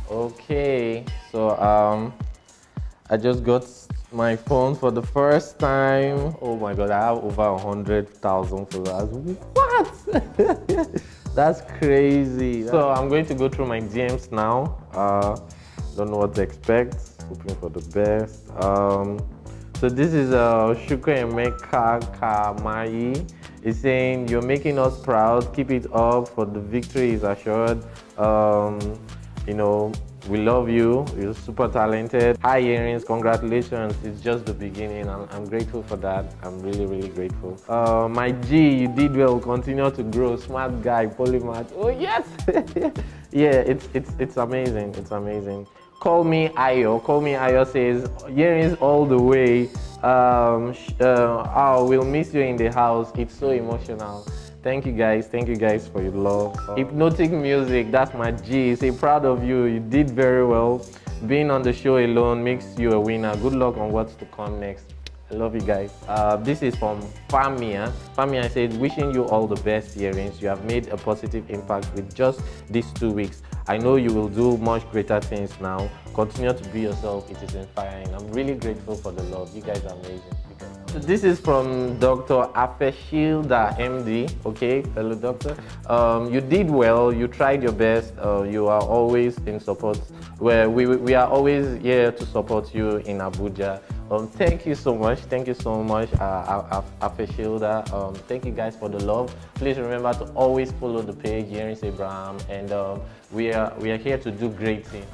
Okay, so I just got my phone for the first time. Oh my god, I have over 100,000 followers. What? That's crazy. So I'm going to go through my DMs now. Don't know what to expect. Hoping for the best. So this is Shuko Emeka Kamai. It's saying you're making us proud. Keep it up. For the victory is assured. You know, we love you. You're super talented. Hi, Earrings. Congratulations. It's just the beginning. I'm grateful for that. I'm really, really grateful. My G, you did well. Continue to grow. Smart guy, polymath. Oh, yes. Yeah, it's amazing. It's amazing. Call me Ayo. Call me Ayo says, Earrings all the way. Oh, we'll miss you in the house. It's so emotional. Thank you guys. Thank you guys for your love. Hypnotic music, that's my G. Say proud of you. You did very well. Being on the show alone makes you a winner. Good luck on what's to come next. I love you guys. This is from Famia. Famia says, wishing you all the best, Earrings. You have made a positive impact with just these 2 weeks. I know you will do much greater things now. Continue to be yourself. It is inspiring. I'm really grateful for the love. You guys are amazing. So this is from Dr. Afeshilda MD, okay, fellow doctor. You did well, you tried your best, you are always in support. We are always here to support you in Abuja. Thank you so much, Afeshilda. Thank you guys for the love. Please remember to always follow the page, Earrings Abraham, and we are here to do great things.